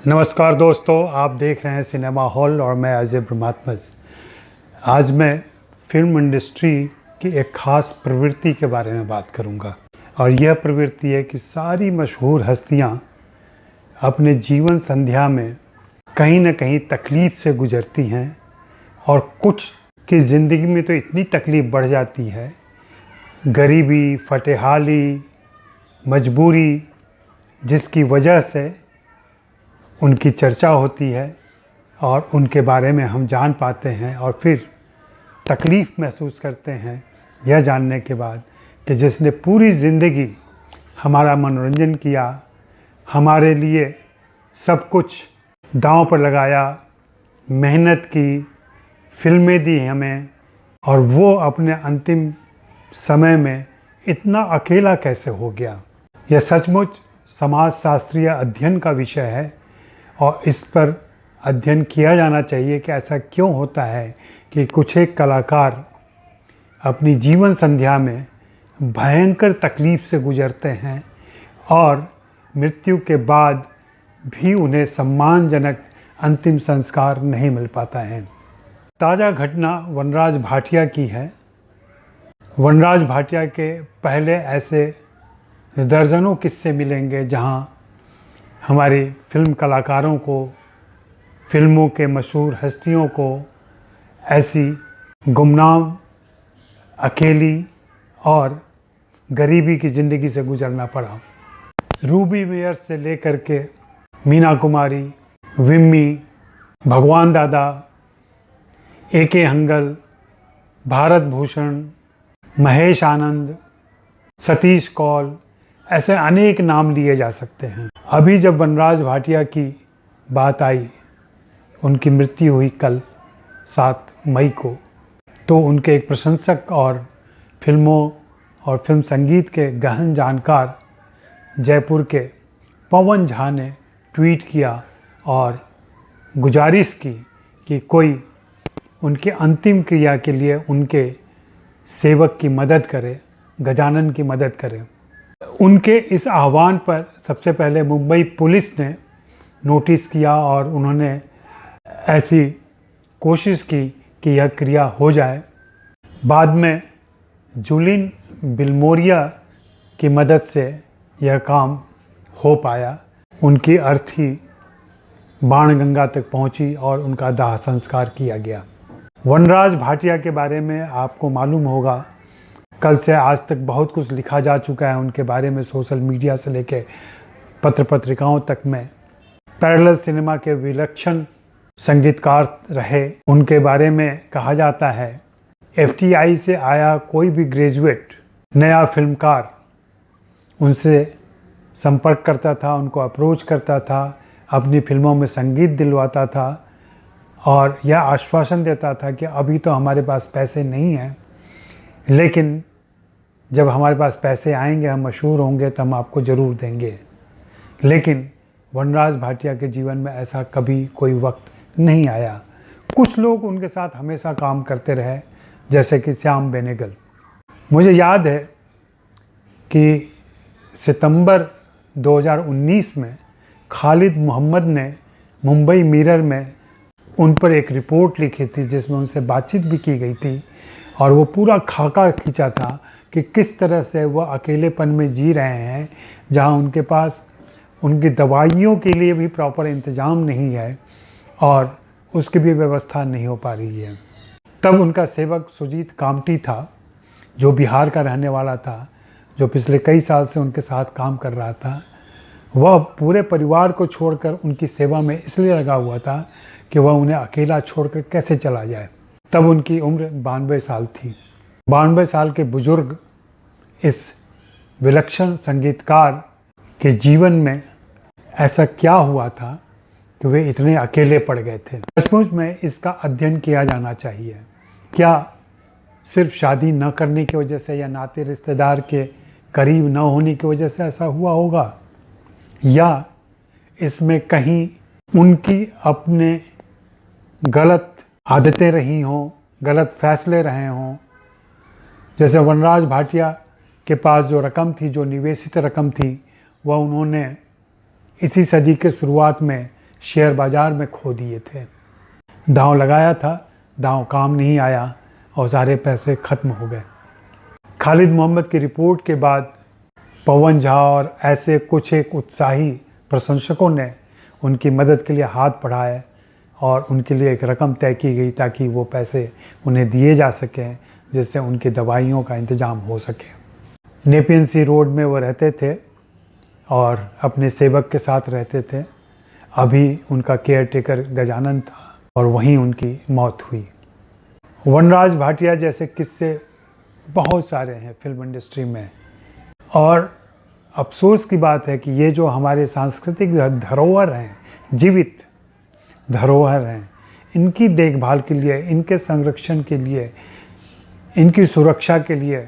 नमस्कार दोस्तों, आप देख रहे हैं सिनेमा हॉल और मैं अजय ब्रह्मात्मज। आज मैं फिल्म इंडस्ट्री की एक ख़ास प्रवृत्ति के बारे में बात करूंगा और यह प्रवृत्ति है कि सारी मशहूर हस्तियां अपने जीवन संध्या में कहीं न कहीं तकलीफ़ से गुजरती हैं और कुछ की ज़िंदगी में तो इतनी तकलीफ़ बढ़ जाती है, गरीबी, फटेहाली, मजबूरी, जिसकी वजह से उनकी चर्चा होती है और उनके बारे में हम जान पाते हैं और फिर तकलीफ़ महसूस करते हैं यह जानने के बाद कि जिसने पूरी ज़िंदगी हमारा मनोरंजन किया, हमारे लिए सब कुछ दांव पर लगाया, मेहनत की, फिल्में दी हमें, और वो अपने अंतिम समय में इतना अकेला कैसे हो गया। यह सचमुच समाजशास्त्रीय अध्ययन का विषय है और इस पर अध्ययन किया जाना चाहिए कि ऐसा क्यों होता है कि कुछ एक कलाकार अपनी जीवन संध्या में भयंकर तकलीफ़ से गुजरते हैं और मृत्यु के बाद भी उन्हें सम्मानजनक अंतिम संस्कार नहीं मिल पाता है। ताज़ा घटना वनराज भाटिया की है। वनराज भाटिया के पहले ऐसे दर्जनों किस्से मिलेंगे जहां हमारी फिल्म कलाकारों को, फिल्मों के मशहूर हस्तियों को ऐसी गुमनाम, अकेली और गरीबी की ज़िंदगी से गुजरना पड़ा। रूबी मेयर से लेकर के मीना कुमारी, विम्मी, भगवान दादा, ए.के. हंगल, भारत भूषण, महेश आनंद, सतीश कौल, ऐसे अनेक नाम लिए जा सकते हैं। अभी जब वनराज भाटिया की बात आई, उनकी मृत्यु हुई कल 7 मई को, तो उनके एक प्रशंसक और फिल्मों और फिल्म संगीत के गहन जानकार जयपुर के पवन झा ने ट्वीट किया और गुजारिश की कि कोई उनके अंतिम क्रिया के लिए उनके सेवक की मदद करे, गजानन की मदद करे। उनके इस आह्वान पर सबसे पहले मुंबई पुलिस ने नोटिस किया और उन्होंने ऐसी कोशिश की कि यह क्रिया हो जाए। बाद में जुलिन बिल्मोरिया की मदद से यह काम हो पाया। उनकी अर्थी बाणगंगा तक पहुंची और उनका दाह संस्कार किया गया। वनराज भाटिया के बारे में आपको मालूम होगा, कल से आज तक बहुत कुछ लिखा जा चुका है उनके बारे में, सोशल मीडिया से लेकर पत्र पत्रिकाओं तक में। पैरेलल सिनेमा के विलक्षण संगीतकार रहे। उनके बारे में कहा जाता है FTI से आया कोई भी ग्रेजुएट नया फिल्मकार उनसे संपर्क करता था, उनको अप्रोच करता था, अपनी फिल्मों में संगीत दिलवाता था और यह आश्वासन देता था कि अभी तो हमारे पास पैसे नहीं हैं, लेकिन जब हमारे पास पैसे आएंगे, हम मशहूर होंगे, तो हम आपको ज़रूर देंगे। लेकिन वनराज भाटिया के जीवन में ऐसा कभी कोई वक्त नहीं आया। कुछ लोग उनके साथ हमेशा काम करते रहे, जैसे कि श्याम बेनेगल। मुझे याद है कि सितंबर 2019 में खालिद मोहम्मद ने मुंबई मिरर में उन पर एक रिपोर्ट लिखी थी जिसमें उनसे बातचीत भी की गई थी और वो पूरा खाका खींचा था कि किस तरह से वह अकेलेपन में जी रहे हैं, जहां उनके पास उनकी दवाइयों के लिए भी प्रॉपर इंतज़ाम नहीं है और उसकी भी व्यवस्था नहीं हो पा रही है। तब उनका सेवक सुजीत कामटी था, जो बिहार का रहने वाला था, जो पिछले कई साल से उनके साथ काम कर रहा था। वह पूरे परिवार को छोड़कर उनकी सेवा में इसलिए लगा हुआ था कि वह उन्हें अकेला छोड़कर कैसे चला जाए। तब उनकी उम्र 92 साल थी। 92 साल के बुजुर्ग इस विलक्षण संगीतकार के जीवन में ऐसा क्या हुआ था कि वे इतने अकेले पड़ गए थे। सचमुच में इसका अध्ययन किया जाना चाहिए। क्या सिर्फ शादी न करने की वजह से या नाते रिश्तेदार के करीब न होने की वजह से ऐसा हुआ होगा, या इसमें कहीं उनकी अपने गलत आदतें रही हों, गलत फैसले रहे हों। जैसे वनराज भाटिया के पास जो रकम थी, जो निवेशित रकम थी, वह उन्होंने इसी सदी के शुरुआत में शेयर बाज़ार में खो दिए थे। दांव लगाया था, दांव काम नहीं आया और सारे पैसे खत्म हो गए। खालिद मोहम्मद की रिपोर्ट के बाद पवन झा और ऐसे कुछ एक उत्साही प्रशंसकों ने उनकी मदद के लिए हाथ बढ़ाए और उनके लिए एक रकम तय की गई ताकि वो पैसे उन्हें दिए जा सकें, जिससे उनकी दवाइयों का इंतज़ाम हो सके। नेपियन सी रोड में वो रहते थे और अपने सेवक के साथ रहते थे। अभी उनका केयर टेकर गजानन था और वहीं उनकी मौत हुई। वनराज भाटिया जैसे किस्से बहुत सारे हैं फिल्म इंडस्ट्री में, और अफसोस की बात है कि ये जो हमारे सांस्कृतिक धरोहर हैं, जीवित धरोहर हैं, इनकी देखभाल के लिए, इनके संरक्षण के लिए, इनकी सुरक्षा के लिए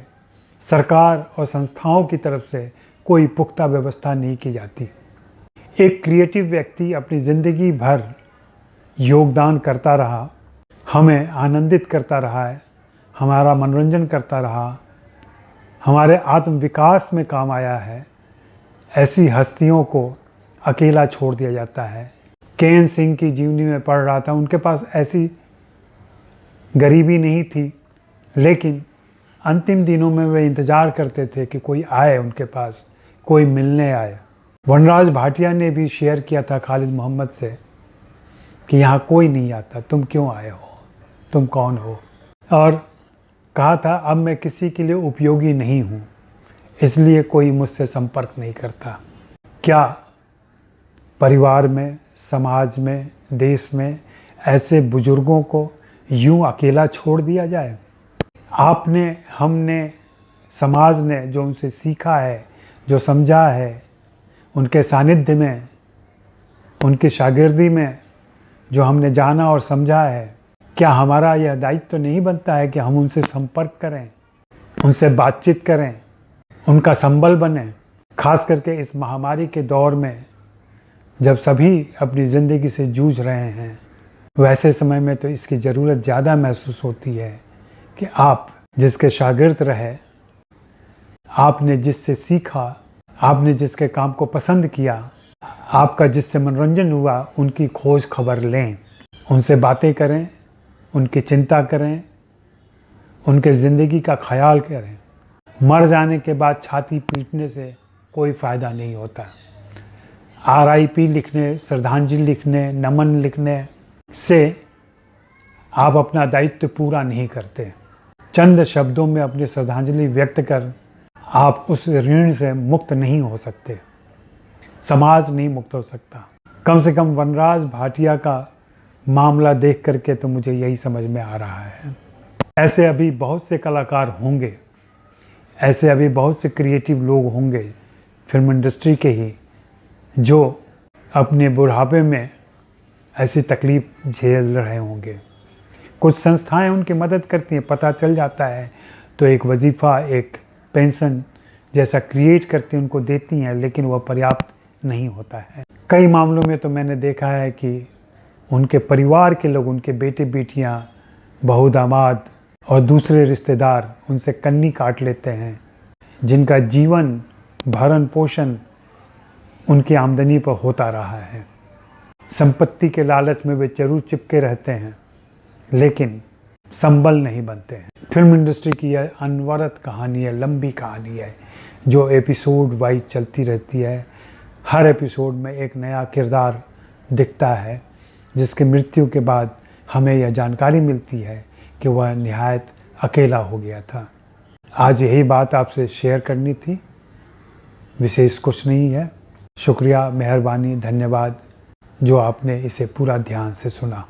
सरकार और संस्थाओं की तरफ से कोई पुख्ता व्यवस्था नहीं की जाती। एक क्रिएटिव व्यक्ति अपनी ज़िंदगी भर योगदान करता रहा, हमें आनंदित करता रहा है, हमारा मनोरंजन करता रहा, हमारे आत्म विकास में काम आया है, ऐसी हस्तियों को अकेला छोड़ दिया जाता है। के.एन. सिंह की जीवनी में पढ़ रहा था, उनके पास ऐसी गरीबी नहीं थी, लेकिन अंतिम दिनों में वे इंतज़ार करते थे कि कोई आए उनके पास, कोई मिलने आए। वनराज भाटिया ने भी शेयर किया था खालिद मोहम्मद से कि यहाँ कोई नहीं आता, तुम क्यों आए हो, तुम कौन हो, और कहा था अब मैं किसी के लिए उपयोगी नहीं हूँ, इसलिए कोई मुझसे संपर्क नहीं करता। क्या परिवार में, समाज में, देश में ऐसे बुजुर्गों को यूं अकेला छोड़ दिया जाए? आपने, हमने, समाज ने जो उनसे सीखा है, जो समझा है, उनके सानिध्य में, उनकी शागिर्दी में जो हमने जाना और समझा है, क्या हमारा यह दायित्व तो नहीं बनता है कि हम उनसे संपर्क करें, उनसे बातचीत करें, उनका संबल बने? खास करके इस महामारी के दौर में जब सभी अपनी ज़िंदगी से जूझ रहे हैं, वैसे समय में तो इसकी ज़रूरत ज़्यादा महसूस होती है कि आप जिसके शागिर्द रहे, आपने जिससे सीखा, आपने जिसके काम को पसंद किया, आपका जिससे मनोरंजन हुआ, उनकी खोज खबर लें, उनसे बातें करें, उनकी चिंता करें, उनके ज़िंदगी का ख्याल करें। मर जाने के बाद छाती पीटने से कोई फ़ायदा नहीं होता। RIP लिखने, श्रद्धांजलि लिखने, नमन लिखने से आप अपना दायित्व पूरा नहीं करते। चंद शब्दों में अपनी श्रद्धांजलि व्यक्त कर आप उस ऋण से मुक्त नहीं हो सकते, समाज नहीं मुक्त हो सकता। कम से कम वनराज भाटिया का मामला देख करके तो मुझे यही समझ में आ रहा है। ऐसे अभी बहुत से कलाकार होंगे, ऐसे अभी बहुत से क्रिएटिव लोग होंगे फिल्म इंडस्ट्री के ही, जो अपने बुढ़ापे में ऐसी तकलीफ़ झेल रहे होंगे। कुछ संस्थाएं उनकी मदद करती हैं, पता चल जाता है तो एक वजीफ़ा, एक पेंशन जैसा क्रिएट करती हैं, उनको देती हैं, लेकिन वह पर्याप्त नहीं होता है। कई मामलों में तो मैंने देखा है कि उनके परिवार के लोग, उनके बेटे बेटियां, बहू दामाद और दूसरे रिश्तेदार उनसे कन्नी काट लेते हैं, जिनका जीवन भरण पोषण उनकी आमदनी पर होता रहा है। संपत्ति के लालच में वे जरूर चिपके रहते हैं, लेकिन संबल नहीं बनते हैं। फिल्म इंडस्ट्री की यह अनवरत कहानी है, लंबी कहानी है, जो एपिसोड वाइज चलती रहती है। हर एपिसोड में एक नया किरदार दिखता है, जिसकी मृत्यु के बाद हमें यह जानकारी मिलती है कि वह निहायत अकेला हो गया था। आज यही बात आपसे शेयर करनी थी, विशेष कुछ नहीं है। शुक्रिया, मेहरबानी, धन्यवाद जो आपने इसे पूरा ध्यान से सुना।